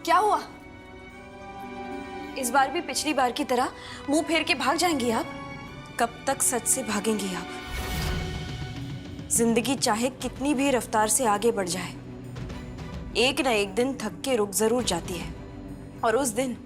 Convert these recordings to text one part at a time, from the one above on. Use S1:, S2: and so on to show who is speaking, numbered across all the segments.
S1: क्या हुआ? इस बार भी पिछली बार की तरह मुंह फेर के भाग जाएंगी आप? कब तक सच से भागेंगी आप? जिंदगी चाहे कितनी भी रफ्तार से आगे बढ़ जाए, एक न एक दिन थक के रुक जरूर जाती है। और उस दिन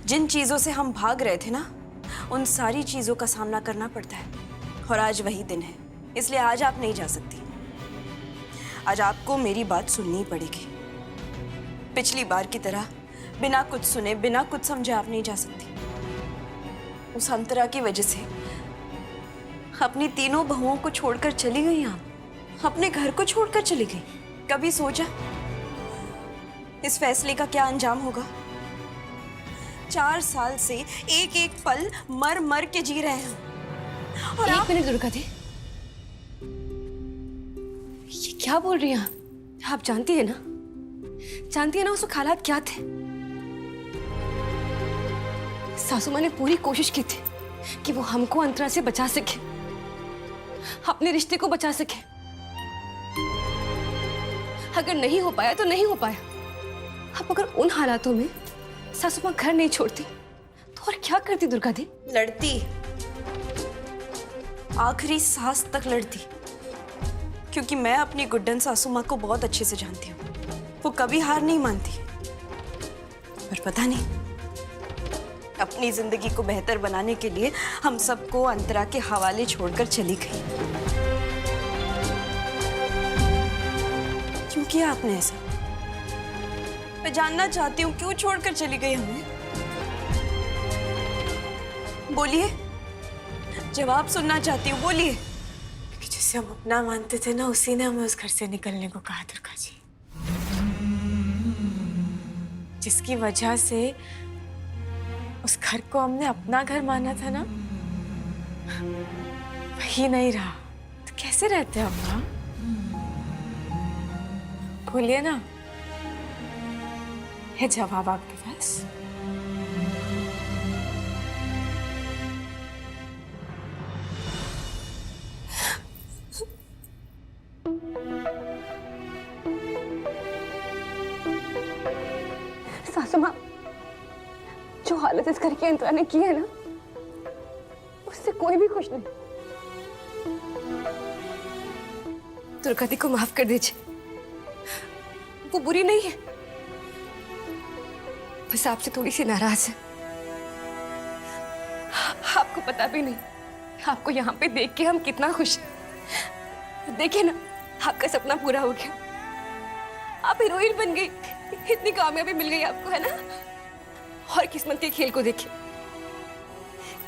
S1: जिन चीजों से हम भाग रहे थे ना, उन सारी चीजों का सामना करना पड़ता है। और आज वही दिन है, इसलिए आज आप नहीं जा सकती। आज आपको मेरी बात सुननी पड़ेगी। पिछली बार की तरह बिना कुछ सुने, बिना कुछ समझे आप नहीं जा सकती। उस अंतरा की वजह से अपनी तीनों बहुओं को छोड़कर चली गई आप। अपने घर को छोड़कर चली गई। कभी सोचा इस फैसले का क्या अंजाम होगा? 4 साल से एक एक पल मर मर के जी रहे हैं। और
S2: एक मिनट दुर्गा दी, ये क्या बोल रही हैं आप? जानती है ना, उस वक्त हालात क्या थे? सासू माँ ने पूरी कोशिश की थी कि वो हमको अंतरा से बचा सके, अपने रिश्ते को बचा सके। अगर नहीं हो पाया तो नहीं हो पाया। अब अगर उन हालातों में सासू माँ घर नहीं छोड़ती तो और क्या करती दुर्गा दी?
S1: लड़ती, आखिरी सांस तक लड़ती। क्योंकि मैं अपनी गुड्डन सासू माँ को बहुत अच्छे से जानती हूँ। वो कभी हार नहीं मानती। पर पता नहीं, अपनी जिंदगी को बेहतर बनाने के लिए हम सबको अंतरा के हवाले छोड़कर चली गई। क्यों किया आपने ऐसा? मैं जानना चाहती हूँ, क्यों छोड़कर चली गई हमें? बोलिए, जवाब सुनना चाहती हूँ, बोलिए।
S3: क्योंकि जिसे हम अपना मानते थे ना, उसी ने हमें उस घर से निकलने को कहा दुर्गा जी। जिसकी वजह से उस घर को हमने अपना घर माना था ना, वही नहीं रहा। तो कैसे रहते हम ना? बोलिए ना, है जवाब आपके पास?
S2: सासू माँ, जो हालत इस घर की अंतरा ने की है ना, उससे कोई भी खुश नहीं। दुर्गा दी को माफ कर दीजिए, वो बुरी नहीं है, बस आपसे थोड़ी सी नाराज है। आपको पता भी नहीं, आपको यहाँ पे देख के हम कितना खुश हैं। देखिए ना, आपका सपना पूरा हो गया, आप हीरोइन बन गई, इतनी कामयाबी मिल गई आपको, है ना? और किस्मत के खेल को देखिए,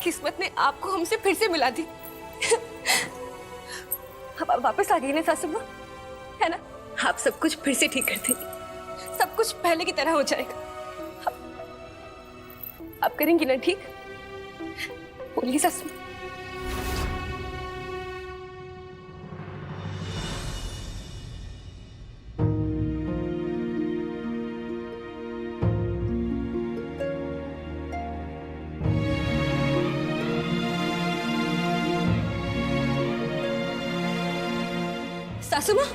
S2: किस्मत ने आपको हमसे फिर से मिला दी। अब आप वापस आ गई ना सासू माँ, है ना? आप सब कुछ फिर से ठीक कर देंगी, सब कुछ पहले की तरह हो जाएगा। आप करेंगी ना ठीक? बोलिए सासू माँ। सासू माँ,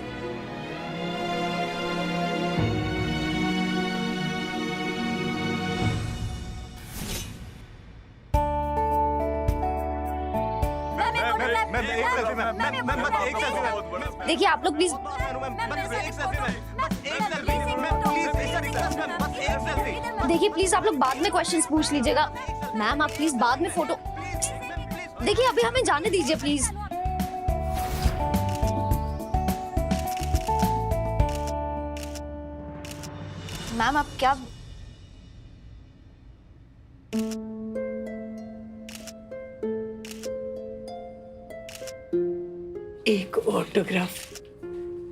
S4: देखिए आप लोग प्लीज, देखिए प्लीज आप लोग बाद में क्वेश्चंस पूछ लीजिएगा। मैम आप प्लीज बाद में फोटो, देखिए अभी हमें जाने दीजिए प्लीज। मैम आप क्या,
S3: एक ऑटोग्राफ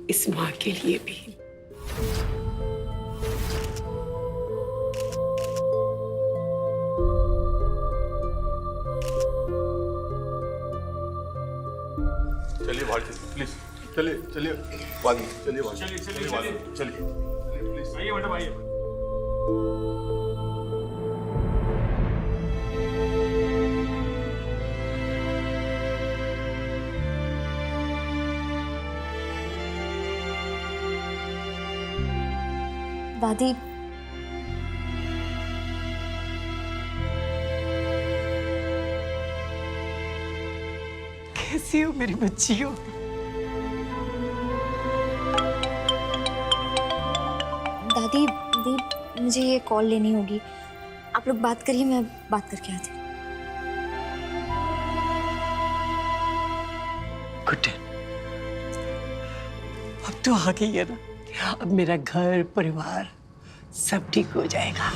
S3: इस माँ के लिए भी।
S5: चलिए भारती प्लीज, चलिए चलिए वादी, चलिए वादी, चलिए वादी, चलिए प्लीज आइए मैडम, आइए।
S4: दादी
S6: कैसी हो मेरी बच्चियों?
S4: दादी दी मुझे ये कॉल लेनी होगी, आप लोग बात करिए, मैं बात करके आती हूँ।
S6: गुड्डन, अब तो आ गई है ना, अब मेरा घर परिवार सब ठीक हो जाएगा,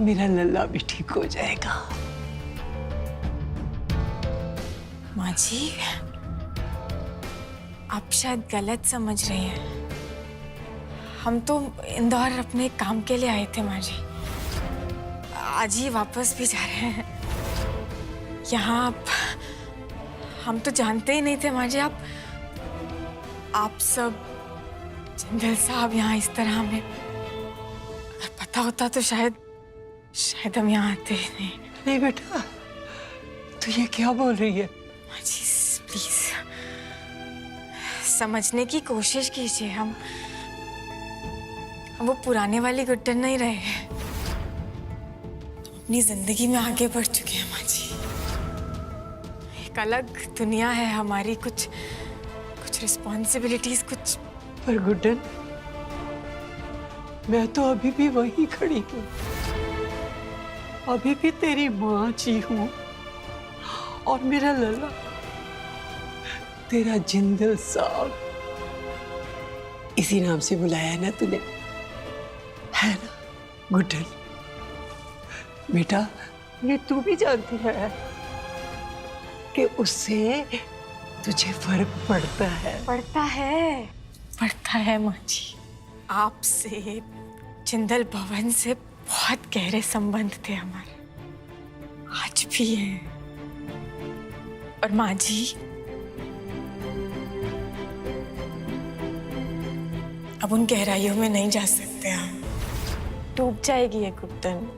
S6: मेरा लल्ला भी ठीक हो जाएगा।
S3: माँ जी, आप शायद गलत समझ रही हैं। हम तो इंदौर अपने काम के लिए आए थे माँ जी, आज ही वापस भी जा रहे हैं। यहाँ हम तो जानते ही नहीं थे माँ जी, आप सब जिंदल साहब यहाँ इस तरह हमें, अगर पता होता तो शायद हम यहाँ आते ही नहीं।
S6: नहीं बेटा, तू ये क्या बोल रही है?
S3: माँ जी प्लीज समझने की कोशिश कीजिए, हम वो पुराने वाली गुड्डन नहीं रहे हैं, अपनी जिंदगी में आगे बढ़ चुके हैं माँ जी। एक अलग दुनिया है हमारी, कुछ रिस्पॉन्सिबिलिटीज, कुछ।
S6: पर गुड्डन, मैं तो अभी भी वहीं खड़ी हूँ, अभी भी तेरी माँ जी हूँ, और मेरा लल्ला तेरा जिंदल साहब, इसी नाम से बुलाया है ना तूने, है ना गुड्डन? बेटा, ये तू भी जानती है कि उससे तुझे फर्क पड़ता है।
S3: पढ़ता है माँ जी। आपसे, जिंदल भवन से बहुत गहरे संबंध थे हमारे, आज भी हैं। और माँ जी, अब उन गहराइयों में नहीं जा सकते हम, डूब जाएगी ये गुड्डन।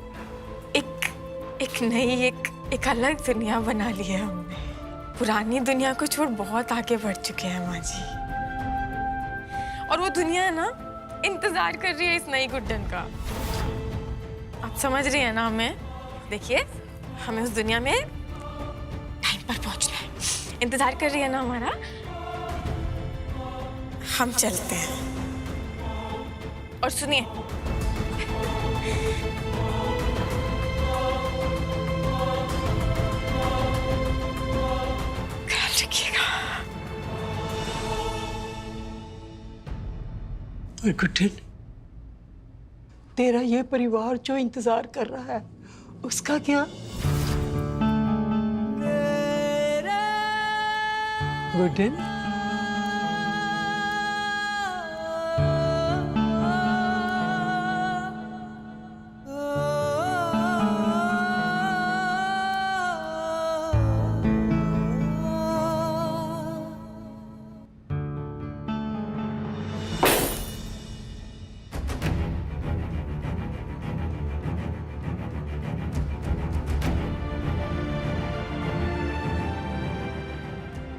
S3: एक नई, एक अलग दुनिया बना ली है हमने, पुरानी दुनिया को छोड़ बहुत आगे बढ़ चुके हैं माँ जी। और वो दुनिया है ना, इंतजार कर रही है इस नई गुड्डन का। आप समझ रही है ना हमें? देखिए, हमें उस दुनिया में टाइम पर पहुंचना है, इंतजार कर रही है ना हमारा। हम चलते हैं। और सुनिए, ख्याल रखिएगा।
S6: और गुड्डन, तेरा ये परिवार जो इंतजार कर रहा है, उसका क्या? गुड्डन,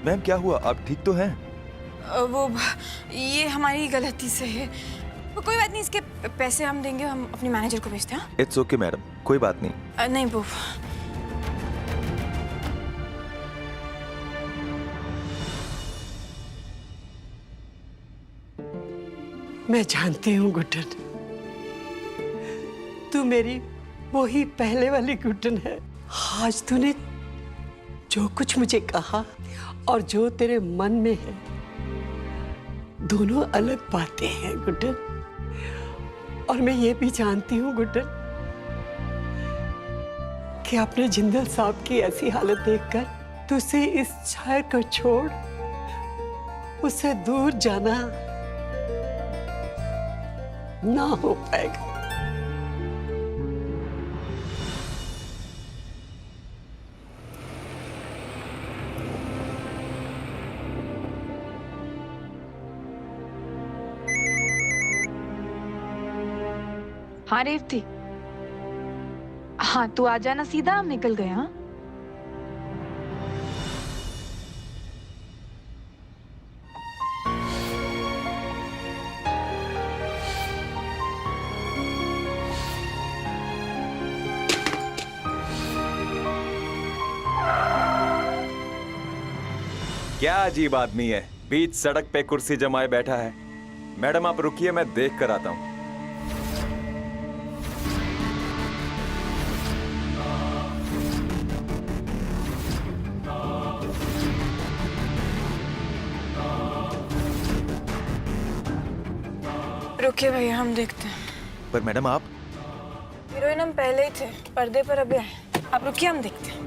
S7: मैम क्या हुआ, आप ठीक तो हैं?
S3: ये हमारी गलती से है, कोई बात नहीं, इसके पैसे हम देंगे, हम अपने मैनेजर को भेजते हैं।
S7: इट्स ओके मैडम, कोई बात नहीं।
S3: नहीं वो,
S6: मैं जानती हूँ गुड्डन, तू मेरी वही पहले वाली गुड्डन है। आज तूने जो कुछ मुझे कहा और जो तेरे मन में है, दोनों अलग बातें हैं गुड्डन। और मैं ये भी जानती हूँ गुड्डन कि अपने जिंदल साहब की ऐसी हालत देखकर तुझसे इस शहर को छोड़ उससे दूर जाना ना हो पाएगा।
S8: हाँ रेवती, हाँ तू आ जाना सीधा, हम निकल गए। हाँ
S7: क्या अजीब आदमी है, बीच सड़क पे कुर्सी जमाए बैठा है। मैडम आप रुकिए, मैं देख कर आता हूँ।
S3: रुकिए भैया, हम देखते हैं।
S7: पर मैडम आप
S3: हीरोइन हम पहले ही थे, पर्दे पर अभी आए। आप रुकिए, हम देखते हैं।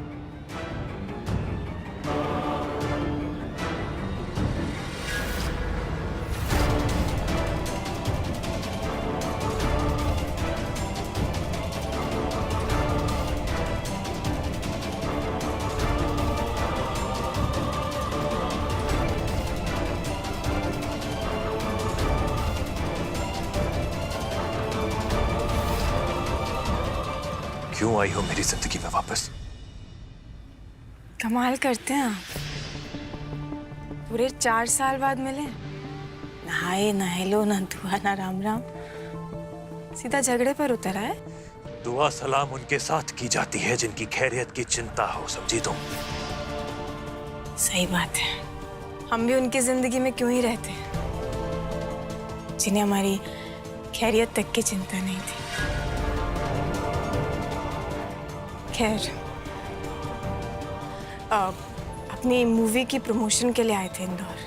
S9: क्यों आई हो मेरी जिंदगी में वापस?
S3: कमाल करते हैं आप, पूरे 4 साल बाद मिले। नहाए ना हेलो ना दुआ ना राम राम, सीधा झगड़े पर उतर आए।
S9: दुआ सलाम उनके साथ की जाती है जिनकी खैरियत की चिंता हो, समझी तुम?
S3: सही बात है, हम भी उनकी जिंदगी में क्यों ही रहते, जिन्हें हमारी खैरियत तक की चिंता नहीं थी। खैर, अपनी मूवी की प्रमोशन के लिए आए थे इंदौर।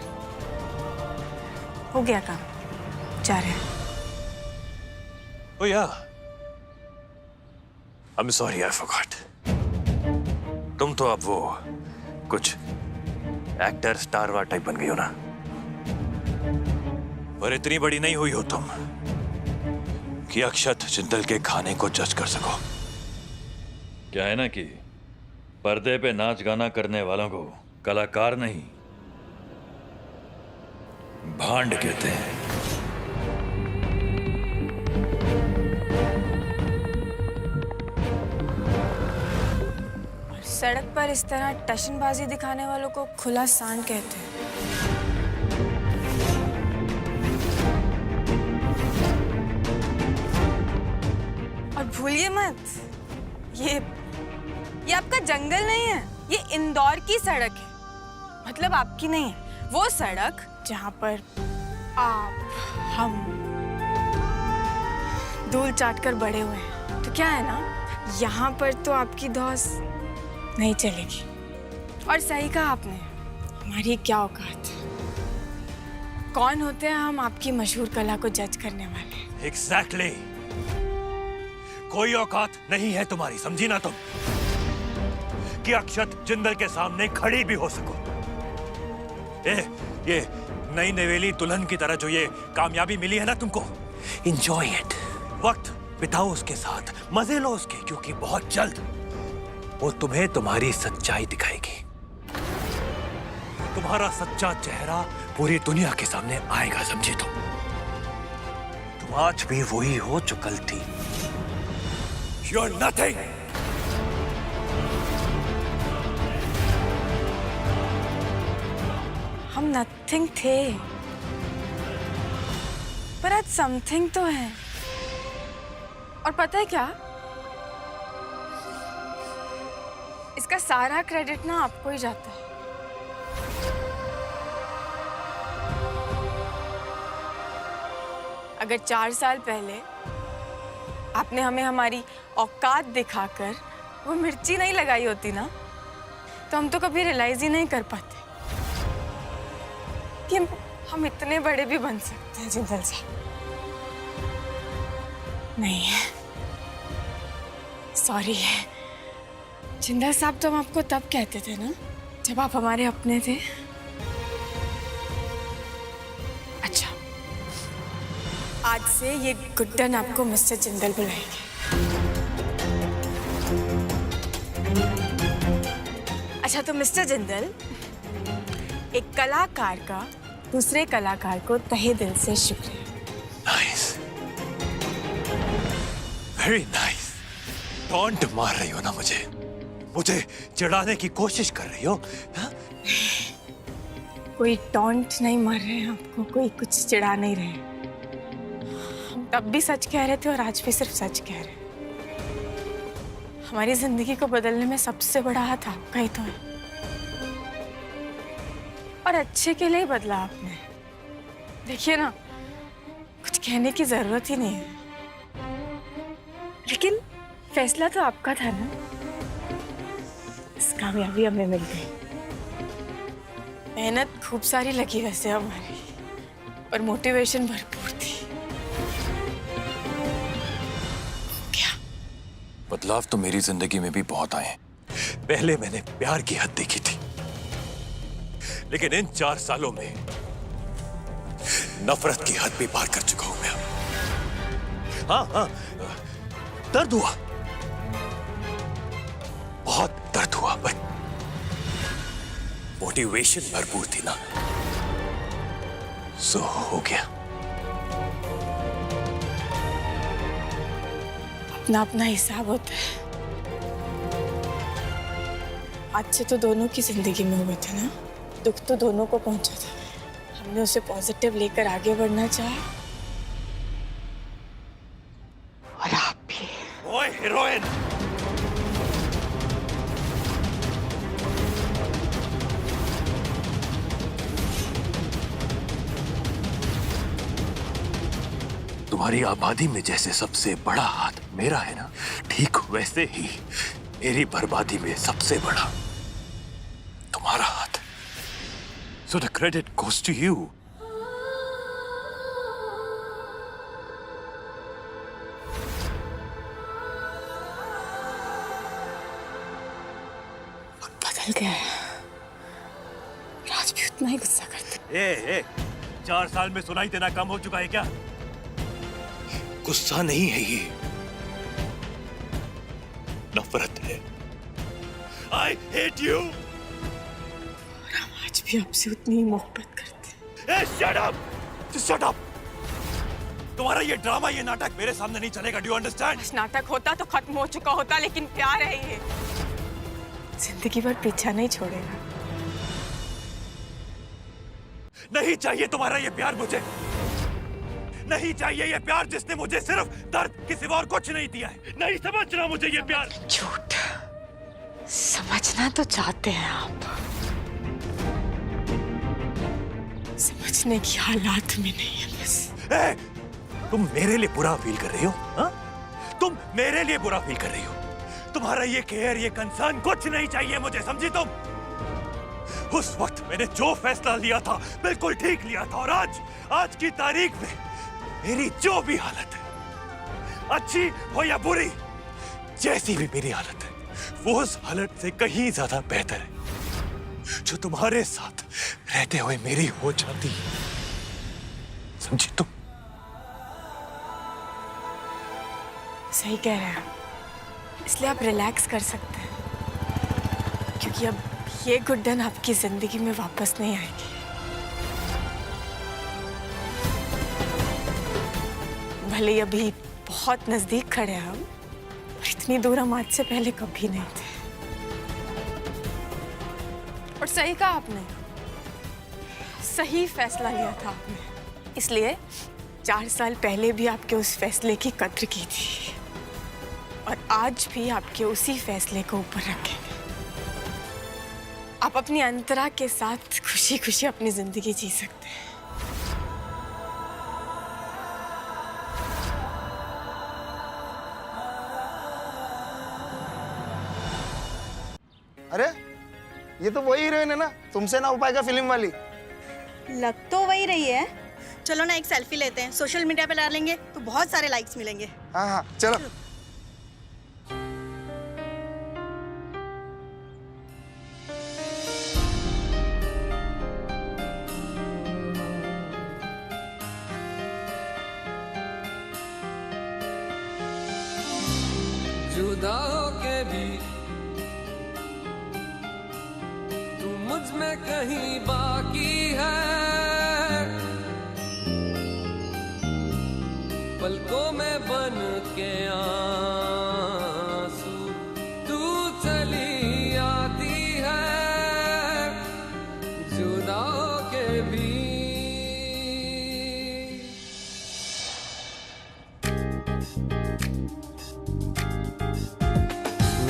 S3: हो गया काम, जा रहे हैं।
S9: Oh yeah. I'm sorry, I forgot. तुम तो अब वो कुछ एक्टर स्टार वार टाइप बन गई हो ना, पर इतनी बड़ी नहीं हुई हो तुम कि अक्षत जिंदल के खाने को जज कर सको।
S10: क्या है ना कि पर्दे पे नाच गाना करने वालों को कलाकार नहीं, भांड कहते हैं।
S3: और सड़क पर इस तरह टशनबाजी दिखाने वालों को खुला सांड कहते हैं। और भूलिए मत, ये आपका जंगल नहीं है, ये इंदौर की सड़क है। मतलब आपकी नहीं है, वो सड़क जहां पर आप, हम धूल चाट कर बड़े हुए हैं। तो क्या है ना, यहाँ पर तो आपकी धौस नहीं चलेगी। और सही कहा आपने, हमारी क्या औकात, कौन होते हैं हम आपकी मशहूर कला को जज करने वाले।
S9: Exactly. कोई औकात नहीं है तुम्हारी, समझी ना तुम, कि अक्षत जिंदल के सामने खड़ी भी हो सको। ये नई नवेली दुल्हन की तरह जो ये कामयाबी मिली है ना तुमको, एंजॉय इट। वक्त बिताओ उसके साथ, मजे लो उसके, क्योंकि बहुत जल्द वो तुम्हें तुम्हारी सच्चाई दिखाएगी। तुम्हारा सच्चा चेहरा पूरी दुनिया के सामने आएगा, समझी तुम आज भी वही हो जो कल थी। You're nothing.
S3: हम नथिंग थे, पर आज समथिंग तो है। और पता है क्या, इसका सारा क्रेडिट ना आपको ही जाता है। अगर 4 साल पहले आपने हमें हमारी औकात दिखाकर वो मिर्ची नहीं लगाई होती ना, तो हम तो कभी रियलाइज ही नहीं कर पाते कि हम इतने बड़े भी बन सकते हैं। जिंदल साहब, नहीं, सॉरी जिंदल साहब, तो हम आपको तब कहते थे ना जब आप हमारे अपने थे। अच्छा, आज से ये गुड्डन आपको मिस्टर जिंदल बुलाएंगे। अच्छा, तो मिस्टर जिंदल, एक कलाकार का दूसरे कलाकार को तहे दिल से शुक्रिया।
S9: Nice, very nice. टॉन्ट मार रही हो ना मुझे चिढ़ाने की कोशिश कर रही हो हा?
S3: कोई टॉन्ट नहीं मार रहे हैं आपको, कोई कुछ चिढ़ा नहीं रहे हैं। हम तब भी सच कह रहे थे और आज भी सिर्फ सच कह रहे हैं। हमारी जिंदगी को बदलने में सबसे बड़ा हाथ आपका ही तो है। और अच्छे के लिए ही बदला आपने। देखिए ना, कुछ कहने की जरूरत ही नहीं है, लेकिन फैसला तो आपका था ना। इस कामयाबी हमें मिल गई। मेहनत खूब सारी लगी वैसे हमारी, पर मोटिवेशन भरपूर थी। क्या
S9: बदलाव तो मेरी जिंदगी में भी बहुत आए हैं। पहले मैंने प्यार की हद देखी थी, लेकिन इन 4 सालों में नफरत की हद भी पार कर चुका हूं मैं। हाँ, दर्द हुआ, बहुत दर्द हुआ, पर मोटिवेशन भरपूर थी ना, सो हो गया।
S3: अपना अपना हिसाब होता है। आज से तो दोनों की जिंदगी में हुए थे ना, दुख तो दोनों को पहुंचा था। हमने उसे पॉजिटिव लेकर आगे बढ़ना चाहा, और आप भी।
S9: ओए हीरोइन, तुम्हारी आबादी में जैसे सबसे बड़ा हाथ मेरा है ना, ठीक वैसे ही मेरी बर्बादी में सबसे बड़ा तुम्हारा हाथ। So the credit goes to you.
S3: वक्त बदल गया है, आज भी उतना ही गुस्सा करते।
S9: ए, 4 साल में सुनाई देना कम हो चुका है क्या? गुस्सा नहीं है ये, नफरत है। I hate you.
S3: आज भी आपसे उतनी ही मोहब्बत करते।
S9: Shut up! Just shut up! तुम्हारा ये ड्रामा, ये नाटक मेरे सामने नहीं चलेगा। Do you understand?
S3: नाटक होता तो खत्म हो चुका होता, लेकिन प्यार है ये, जिंदगी भर पीछा नहीं छोड़ेगा।
S9: नहीं चाहिए तुम्हारा ये प्यार मुझे, नहीं चाहिए ये प्यार जिसने मुझे सिर्फ दर्द के सिवा और कुछ नहीं दिया है। नहीं समझना मुझे ये प्यार।
S3: झूठ समझना तो चाहते हैं आप, समझने की हालात में नहीं है बस।
S9: तुम मेरे लिए बुरा फील कर रही हो? हा? तुम मेरे लिए बुरा फील कर रही हो? तुम्हारा ये केयर, ये कंसर्न कुछ नहीं चाहिए मुझे, समझी तुम? उस वक्त मैंने जो फैसला लिया था बिल्कुल ठीक लिया था, और आज की तारीख में मेरी जो भी हालत है, अच्छी हो या बुरी, जैसी भी मेरी हालत है, वो उस हालत से कहीं ज्यादा बेहतर है जो तुम्हारे साथ रहते हुए मेरी हो जाती है, समझी तुम?
S3: सही कह रहे हैं, इसलिए आप रिलैक्स कर सकते हैं, क्योंकि अब ये गुड्डन आपकी जिंदगी में वापस नहीं आएगी। भले ही अभी बहुत नजदीक खड़े हैं हम, और इतनी दूर हम आज से पहले कभी नहीं थे। और सही कहा आपने, सही फैसला लिया था आपने, इसलिए 4 साल पहले भी आपके उस फैसले की कद्र की थी, और आज भी आपके उसी फैसले को ऊपर रखेंगे। आप अपनी अंतरा के साथ खुशी खुशी अपनी जिंदगी जी सकते हैं।
S11: अरे ये तो वही हीरोइन है ना, तुमसे ना हो पाएगा फिल्म वाली।
S12: लग तो वही रही है। चलो ना एक सेल्फी लेते हैं, सोशल मीडिया पे डाल लेंगे तो बहुत सारे लाइक्स मिलेंगे।
S11: हाँ हाँ चलो।
S13: जुदा होके भी तू मुझ में कहीं बाकी है, पलकों में बन के आंसू तू चली आती है, जुदा होके भी।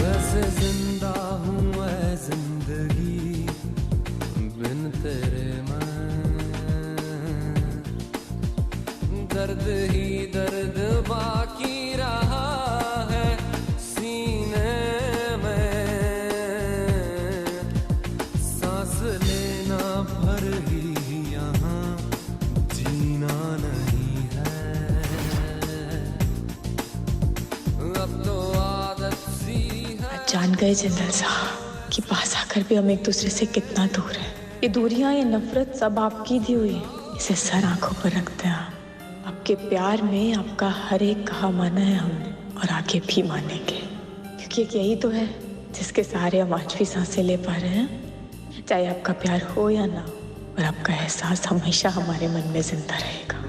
S13: वैसे जिंदा हूँ मैं जिंदगी बिन तेरे अब तो आदत सी है।
S3: जान गए जिंदल साहब कि पास आकर भी हम एक दूसरे से कितना दूर है। ये दूरियां, ये नफरत सब आपकी दी हुई है। इसे सर आंखों पर रखते हैं हम। आपके प्यार में आपका हर एक कहा माना है हमने, और आगे भी मानेंगे, क्योंकि एक यही तो है जिसके सहारे हम आज भी सांसें ले पा रहे हैं। चाहे आपका प्यार हो या ना हो, और आपका एहसास हमेशा हमारे मन में जिंदा रहेगा।